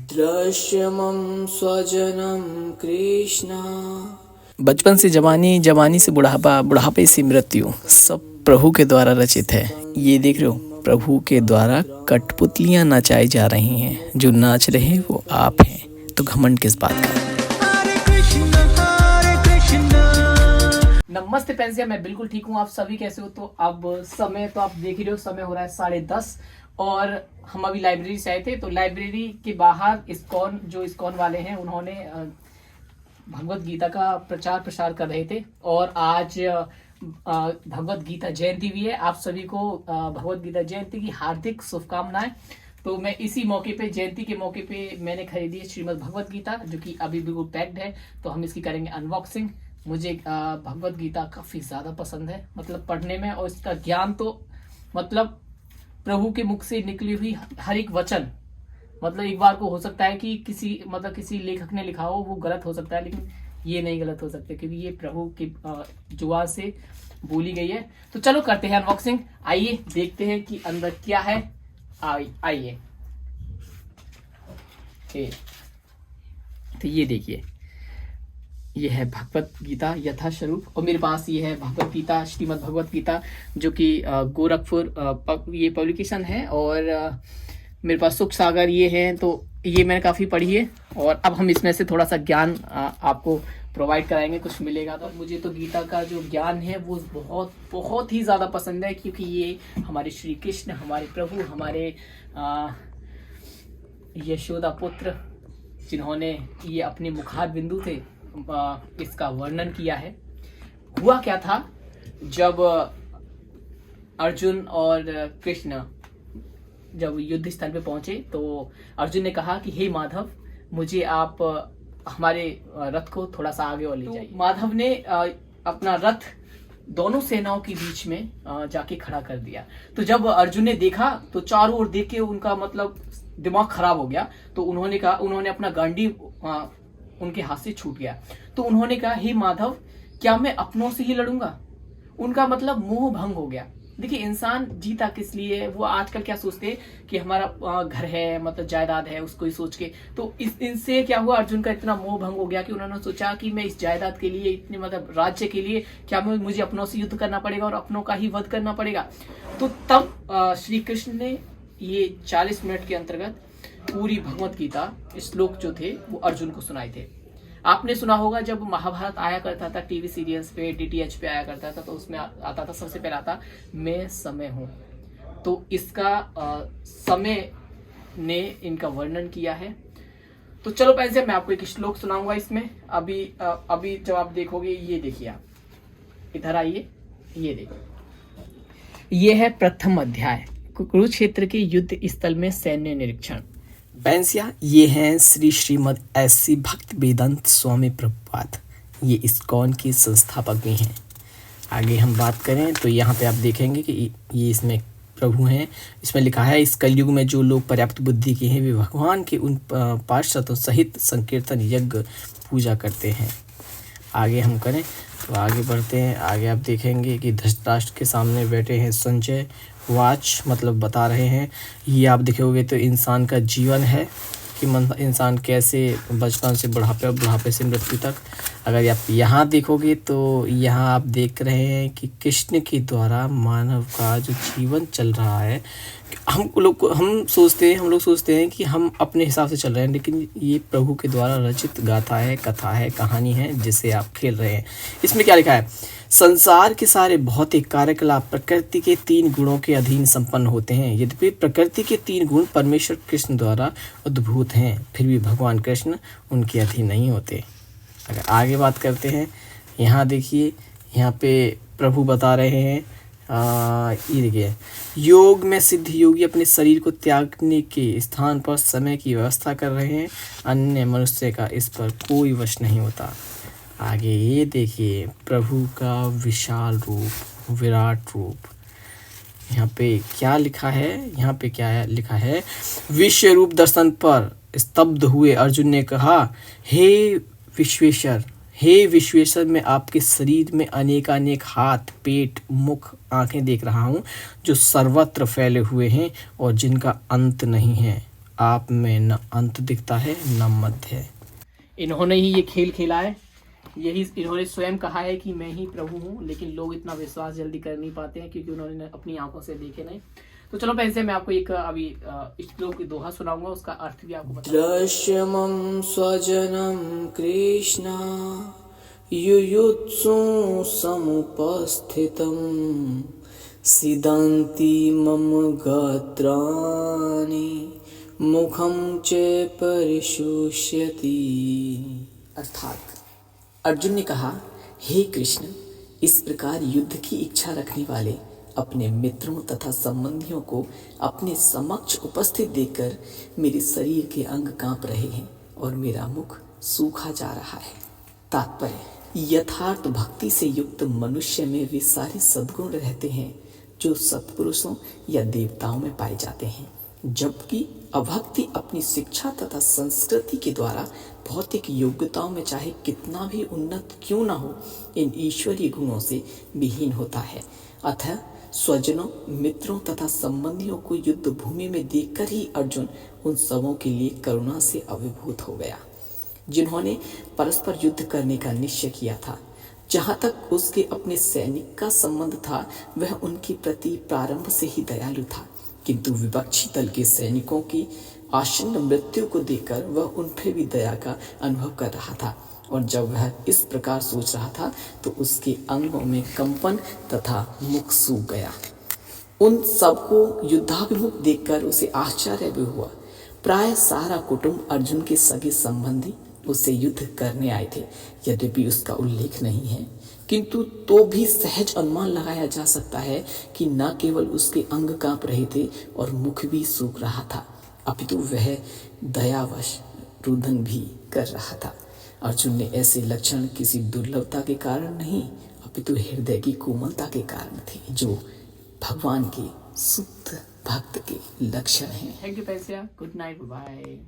दृश्यमं स्वजनं कृष्ण। बचपन से जवानी, जवानी से बुढ़ापा, बुढ़ापे से मृत्यु, सब प्रभु के द्वारा रचित है। ये देख रहे हो, प्रभु के द्वारा कठपुतलियां नचाई जा रही हैं। जो नाच रहे वो आप हैं, तो घमंड किस बात का। नमस्ते पेंसिया, मैं बिल्कुल ठीक हूँ। आप सभी कैसे हो? तो अब समय तो आप देख ही रहे हो, समय हो रहा है 10:30 और हम अभी लाइब्रेरी से आए थे। तो लाइब्रेरी के बाहर इस्कॉन वाले हैं, उन्होंने भगवत गीता का प्रचार प्रसार कर रहे थे। और आज भगवत गीता जयंती भी है। आप सभी को भगवत गीता जयंती की हार्दिक शुभकामनाएं। तो मैं इसी मौके पे, जयंती के मौके पे, मैंने खरीदी है श्रीमद् भगवत गीता, जो कि अभी बिल्कुल पैक्ड है। तो हम इसकी करेंगे अनबॉक्सिंग। मुझे भगवत गीता काफ़ी ज़्यादा पसंद है, मतलब पढ़ने में, और इसका ज्ञान तो मतलब प्रभु के मुख से निकली हुई हर एक वचन, मतलब एक बार को हो सकता है कि किसी लेखक ने लिखा हो वो गलत हो सकता है, लेकिन ये नहीं गलत हो सकते, क्योंकि ये प्रभु की जुबान से बोली गई है। तो चलो करते हैं अनबॉक्सिंग। आइए देखते हैं कि अंदर क्या है। आइए। तो ये देखिए, ये है भगवत गीता यथास्वरूप, और मेरे पास ये है भगवत गीता, श्रीमद् भगवत गीता, जो कि गोरखपुर ये पब्लिकेशन है। और मेरे पास सुख सागर ये है, तो ये मैंने काफ़ी पढ़ी है। और अब हम इसमें से थोड़ा सा ज्ञान आपको प्रोवाइड कराएंगे, कुछ मिलेगा। तो मुझे तो गीता का जो ज्ञान है वो बहुत बहुत ही ज़्यादा पसंद है, क्योंकि ये हमारे श्री कृष्ण, हमारे प्रभु, हमारे यशोदा पुत्र, जिन्होंने ये अपने मुखार बिंदु थे इसका वर्णन किया है। हुआ क्या था, जब अर्जुन और कृष्ण जब युद्ध स्थल पे पहुंचे, तो अर्जुन ने कहा कि हे माधव, मुझे आप हमारे रथ को थोड़ा सा आगे और ले जाइए। तो माधव ने अपना रथ दोनों सेनाओं के बीच में जाके खड़ा कर दिया। तो जब अर्जुन ने देखा, तो चारों ओर देख के उनका मतलब दिमाग खराब हो गया। तो उन्होंने अपना गांडीव उनके हाथ से छूट गया। तो उन्होंने कहा, हे माधव, क्या मैं अपनों से ही लड़ूंगा? उनका मतलब मोह भंग हो गया। देखिए, इंसान जीता किस लिए? वो आजकल क्या सोचते हैं कि हमारा घर है, मतलब जायदाद है, उसको ही सोच के। तो इनसे क्या हुआ, अर्जुन का इतना मोह भंग हो गया कि उन्होंने सोचा कि मैं इस जायदाद के लिए, इतने मतलब राज्य के लिए, क्या मुझे अपनों से युद्ध करना पड़ेगा और अपनों का ही वध करना पड़ेगा। तो तब श्री कृष्ण ने ये 40 मिनट के अंतर्गत पूरी भगवत गीता श्लोक जो थे वो अर्जुन को सुनाए थे। आपने सुना होगा, जब महाभारत आया करता था टीवी सीरियल्स पे, डीटीएच पे आया करता था, तो उसमें आता था, सबसे पहले आता, मैं समय हूँ। तो इसका समय ने इनका वर्णन किया है। तो चलो पहले मैं आपको एक श्लोक सुनाऊंगा इसमें। अभी जब आप देखोगे, ये देखिए, आप इधर आइए, ये देखिए, ये है प्रथम अध्याय, कुरुक्षेत्र के युद्ध स्थल में सैन्य निरीक्षण। बैंसिया, ये हैं श्रीमद् ऐसी भक्त वेदांत स्वामी प्रभुपाद। ये इस्कॉन के संस्थापक भी हैं। आगे हम बात करें तो यहाँ पे आप देखेंगे कि ये इसमें प्रभु हैं। इसमें लिखा है, इस कलयुग में जो लोग पर्याप्त बुद्धि के हैं, वे भगवान के उन पार्षदों सहित संकीर्तन यज्ञ पूजा करते हैं। आगे हम करें तो आगे बढ़ते हैं। आगे आप देखेंगे कि धृतराष्ट्र के सामने बैठे हैं संजय, वाच मतलब बता रहे हैं। ये आप देखोगे तो इंसान का जीवन है कि इंसान कैसे बचपन से बुढ़ापे और बुढ़ापे से मृत्यु तक। अगर आप यहाँ देखोगे तो यहाँ आप देख रहे हैं कि कृष्ण के द्वारा मानव का जो जीवन चल रहा है, हम लोग सोचते हैं कि हम अपने हिसाब से चल रहे हैं, लेकिन ये प्रभु के द्वारा रचित गाथा है, कथा है, कहानी है, जिसे आप खेल रहे हैं। इसमें क्या लिखा है, संसार के सारे भौतिक कार्यकलाप प्रकृति के 3 गुणों के अधीन संपन्न होते हैं। यद्यपि प्रकृति के 3 गुण परमेश्वर कृष्ण द्वारा उद्भूत हैं, फिर भी भगवान कृष्ण उनके अधीन नहीं होते। अगर आगे बात करते हैं, यहाँ देखिए, यहाँ पे प्रभु बता रहे हैं, ये देखिए, योग में सिद्ध योगी अपने शरीर को त्यागने के स्थान पर समय की व्यवस्था कर रहे हैं। अन्य मनुष्य का इस पर कोई वश नहीं होता। आगे ये देखिए, प्रभु का विशाल रूप, विराट रूप। यहाँ पे क्या लिखा है, यहाँ पे क्या है लिखा है, विश्व रूप दर्शन पर स्तब्ध हुए अर्जुन ने कहा, हे विश्वेश्वर, मैं आपके शरीर में अनेकानेक हाथ, पेट, मुख, आंखें देख रहा हूँ, जो सर्वत्र फैले हुए हैं और जिनका अंत नहीं है। आप में न अंत दिखता है न मध्य है। इन्होंने ही ये खेल खेला है, यही इन्होंने स्वयं कहा है कि मैं ही प्रभु हूँ, लेकिन लोग इतना विश्वास जल्दी कर नहीं पाते हैं क्योंकि उन्होंने अपनी आंखों से देखे नहीं। तो चलो पहले से मैं आपको एक अभी श्लोक की दोहा सुनाऊंगा, उसका अर्थ भी आपको बता। दृश्यमं स्वजनं कृष्ण युयुत्सु समुपस्थितं सीदन्ति मम गात्राणि मुखं च परिशुष्यति। अर्थात अर्जुन ने कहा, हे कृष्ण, इस प्रकार युद्ध की इच्छा रखने वाले अपने मित्रों तथा संबंधियों को अपने समक्ष उपस्थित देखकर मेरे शरीर के अंग कांप रहे हैं और मेरा मुख सूखा जा रहा है। तात्पर्य, यथार्थ भक्ति से युक्त मनुष्य में वे सारे सद्गुण रहते हैं जो सत्पुरुषों या देवताओं में पाए जाते हैं, जबकि अभक्ति अपनी शिक्षा तथा संस्कृति के द्वारा भौतिक योग्यताओं में चाहे कितना भी उन्नत क्यों न हो, इन ईश्वरीय गुणों से विहीन होता है। अतः स्वजनों, मित्रों तथा संबंधियों को युद्ध भूमि में देखकर ही अर्जुन उन सबों के लिए करुणा से अभिभूत हो गया, जिन्होंने परस्पर युद्ध करने का निश्चय किया था। जहाँ तक उसके अपने सैनिक का संबंध था, वह उनके प्रति प्रारंभ से ही दयालु था, किंतु विपक्षी दल के सैनिकों की आसन्न मृत्यु को देखकर वह उन पर भी दया का अनुभव कर रहा था। और जब वह इस प्रकार सोच रहा था तो उसके अंगों में कंपन तथा मुख सूख गया। उन सबको युद्धाभिमुख देखकर उसे आश्चर्य भी हुआ। प्राय सारा कुटुंब अर्जुन के सगे संबंधी उससे युद्ध करने आए थे। यद्यपि उसका उल्लेख नहीं है, किंतु तो भी सहज अनुमान लगाया जा सकता है कि न केवल उसके अंग कांप रहे थे और मुख भी सूख रहा था, अपितु वह दयावश रुदन भी कर रहा था। अर्जुन ने ऐसे लक्षण किसी दुर्लभता के कारण नहीं, अपितु हृदय की कोमलता के कारण थे, जो भगवान के शुद्ध भक्त के लक्षण हैं। थैंक यू पैसिया, गुड नाइट, बाय।